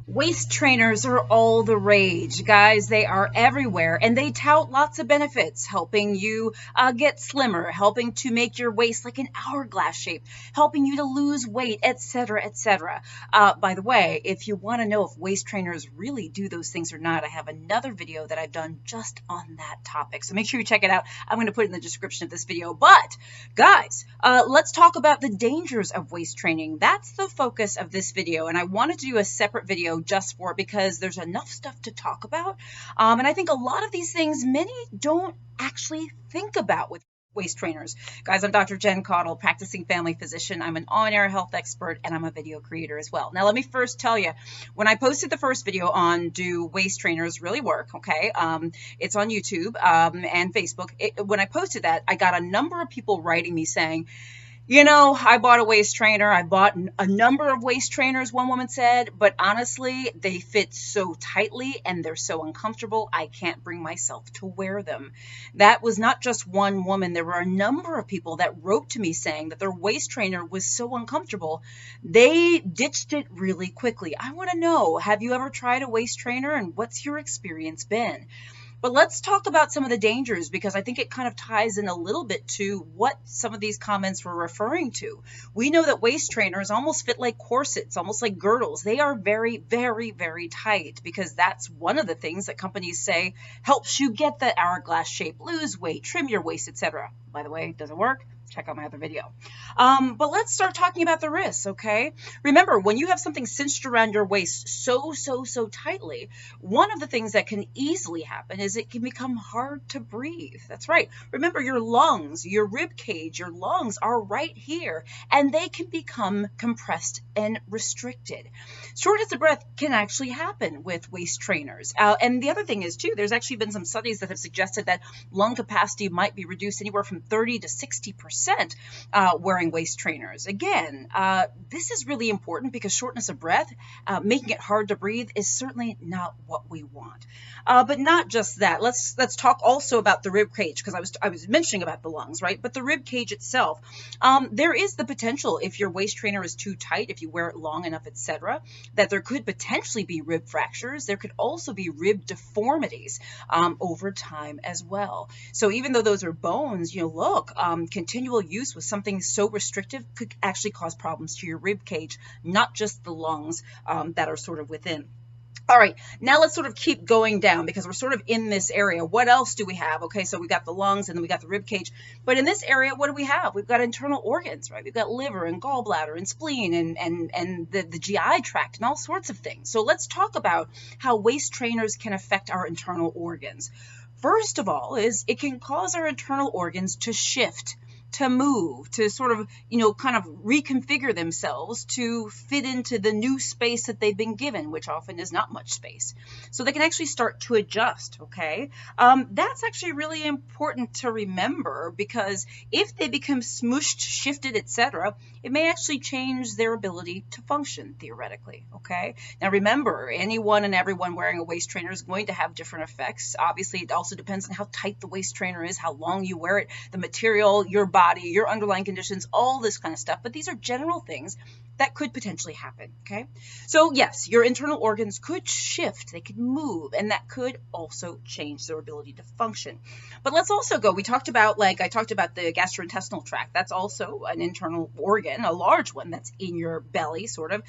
Waist trainers are all the rage, guys. They are everywhere and they tout lots of benefits, helping you get slimmer, helping to make your waist like an hourglass shape, helping you to lose weight, etc., etc. By the way, if you want to know if waist trainers really do those things or not, I have another video that I've done just on that topic. So make sure you check it out. I'm going to put it in the description of this video. But guys, let's talk about the dangers of waist training. That's the focus of this video. And I wanted to do a separate video just for it because there's enough stuff to talk about. And I think a lot of these things many don't actually think about with waist trainers. Guys, I'm Dr. Jen Caudle, practicing family physician. I'm an on-air health expert and I'm a video creator as well. Now, let me first tell you, when I posted the first video on do waist trainers really work, okay? It's on YouTube and Facebook. When I posted that, I got a number of people writing me saying, you know, I bought a waist trainer. I bought a number of waist trainers, one woman said, but honestly, they fit so tightly and they're so uncomfortable, I can't bring myself to wear them. That was not just one woman. There were a number of people that wrote to me saying that their waist trainer was so uncomfortable, they ditched it really quickly. I want to know, have you ever tried a waist trainer and what's your experience been? But let's talk about some of the dangers because I think it kind of ties in a little bit to what some of these comments were referring to. We know that waist trainers almost fit like corsets, almost like girdles. They are very, very, very tight because that's one of the things that companies say helps you get the hourglass shape, lose weight, trim your waist, etc. By the way, does it work? Check out my other video. But let's start talking about the risks, okay? Remember, when you have something cinched around your waist so tightly, one of the things that can easily happen is it can become hard to breathe. That's right. Remember, your lungs, your rib cage, your lungs are right here, and they can become compressed and restricted. Shortness of breath can actually happen with waist trainers. And the other thing is, too, there's actually been some studies that have suggested that lung capacity might be reduced anywhere from 30 to 60% wearing waist trainers. Again, this is really important because shortness of breath, making it hard to breathe, is certainly not what we want. But not just that. Let's talk also about the rib cage because I was mentioning about the lungs, right? But the rib cage itself, there is the potential if your waist trainer is too tight, if you wear it long enough, etc., that there could potentially be rib fractures. There could also be rib deformities over time as well. So even though those are bones, look, continual use with something so restrictive could actually cause problems to your rib cage, not just the lungs that are sort of within. All right, now let's sort of keep going down because we're sort of in this area. What else do we have? Okay, so we got the lungs and then we got the rib cage. But in this area, what do we have? We've got internal organs, right? We've got liver and gallbladder and spleen and the GI tract and all sorts of things. So let's talk about how waist trainers can affect our internal organs. First of all, it can cause our internal organs to shift, to move, to sort of, kind of reconfigure themselves to fit into the new space that they've been given, which often is not much space. So they can actually start to adjust, okay? That's actually really important to remember because if they become smooshed, shifted, etc., it may actually change their ability to function, theoretically, okay? Now remember, anyone and everyone wearing a waist trainer is going to have different effects. Obviously, it also depends on how tight the waist trainer is, how long you wear it, the material, your body, your underlying conditions, all this kind of stuff. But these are general things that could potentially happen, okay? So yes, your internal organs could shift, they could move, and that could also change their ability to function. But let's also go, I talked about the gastrointestinal tract. That's also an internal organ, a large one that's in your belly, sort of,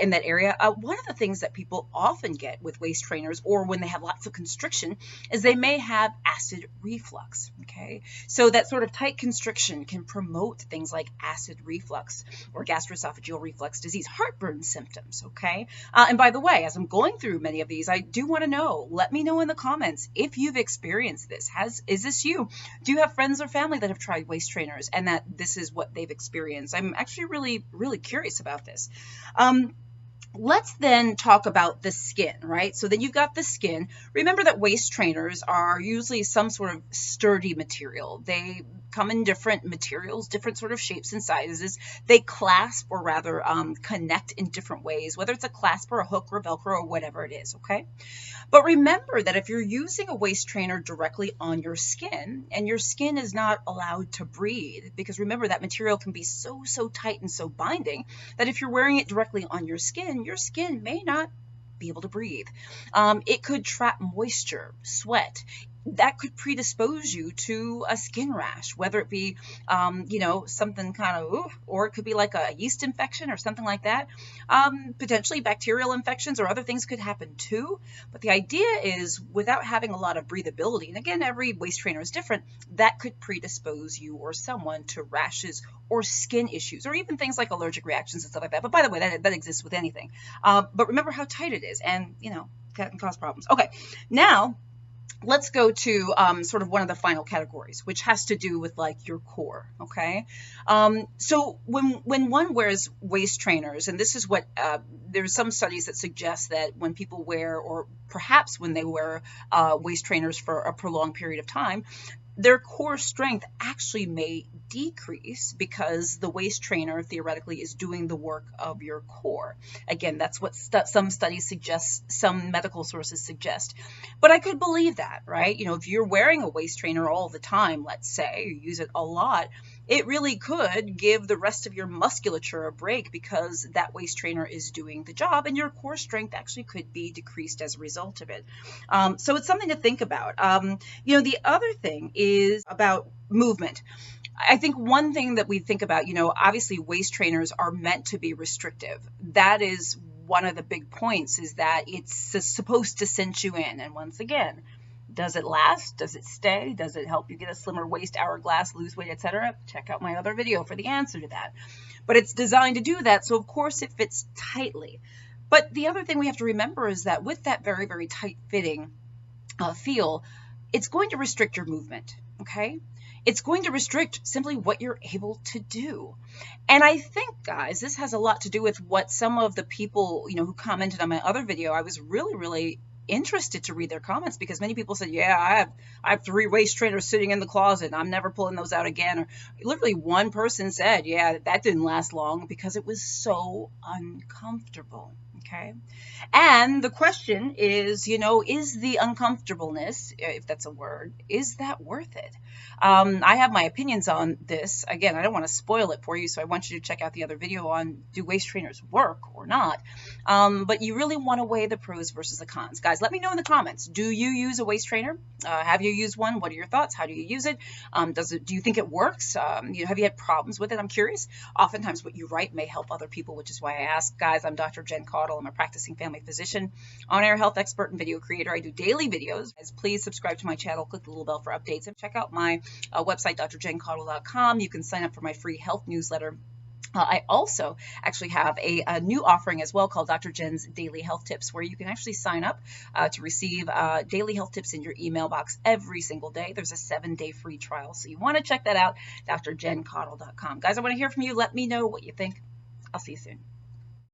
in that area. One of the things that people often get with waist trainers or when they have lots of constriction is they may have acid reflux, okay? So that sort of tight constriction can promote things like acid reflux or gastroesophageal reflux disease, heartburn symptoms, okay? And by the way, as I'm going through many of these, I do want to know, let me know in the comments if you've experienced this. Is this you? Do you have friends or family that have tried waist trainers and that this is what they've experienced? I'm actually really, really curious about this. Let's then talk about the skin, right? So then you've got the skin. Remember that waist trainers are usually some sort of sturdy material. They come in different materials, different sort of shapes and sizes. They clasp or rather connect in different ways, whether it's a clasp or a hook or Velcro or whatever it is, okay? But remember that if you're using a waist trainer directly on your skin and your skin is not allowed to breathe, because remember that material can be so tight and so binding that if you're wearing it directly on your skin may not be able to breathe. It could trap moisture, sweat. That could predispose you to a skin rash, whether it be, something kind of, or it could be like a yeast infection or something like that. Potentially bacterial infections or other things could happen too. But the idea is, without having a lot of breathability, and again, every waist trainer is different, that could predispose you or someone to rashes or skin issues, or even things like allergic reactions and stuff like that. But by the way, that exists with anything. But remember how tight it is, and that can cause problems. Okay, now let's go to sort of one of the final categories, which has to do with like your core. Okay, so when one wears waist trainers, and this is what there's some studies that suggest that when people wear, or perhaps when they wear waist trainers for a prolonged period of time, their core strength actually may decrease because the waist trainer theoretically is doing the work of your core. Again, that's what some studies suggest, some medical sources suggest. But I could believe that, right? If you're wearing a waist trainer all the time, let's say, you use it a lot, it really could give the rest of your musculature a break because that waist trainer is doing the job, and your core strength actually could be decreased as a result of it. So it's something to think about. The other thing is about movement. I think one thing that we think about, obviously waist trainers are meant to be restrictive. That is one of the big points, is that it's supposed to cinch you in. And once again, does it last? Does it stay? Does it help you get a slimmer waist, hourglass, lose weight, etc.? Check out my other video for the answer to that. But it's designed to do that, so of course it fits tightly. But the other thing we have to remember is that with that very, very tight fitting feel, it's going to restrict your movement, okay? It's going to restrict simply what you're able to do. And I think, guys, this has a lot to do with what some of the people, who commented on my other video, I was really, really interested to read their comments, because many people said, yeah, I have 3 waist trainers sitting in the closet and I'm never pulling those out again. Or literally one person said, yeah, that didn't last long because it was so uncomfortable. Okay. And the question is, is the uncomfortableness, if that's a word, is that worth it? I have my opinions on this. Again, I don't want to spoil it for you, so I want you to check out the other video on, do waist trainers work or not? But you really want to weigh the pros versus the cons. Guys, let me know in the comments. Do you use a waist trainer? Have you used one? What are your thoughts? How do you use it? Do you think it works? Have you had problems with it? I'm curious. Oftentimes what you write may help other people, which is why I ask. Guys, I'm Dr. Jen Caudle. I'm a practicing family physician, on-air health expert, and video creator. I do daily videos. Please subscribe to my channel, click the little bell for updates, and check out my website, drjencaudle.com. You can sign up for my free health newsletter. I also actually have a new offering as well called Dr. Jen's Daily Health Tips, where you can actually sign up to receive daily health tips in your email box every single day. There's a 7-day free trial, so you want to check that out, drjencaudle.com. Guys, I want to hear from you. Let me know what you think. I'll see you soon.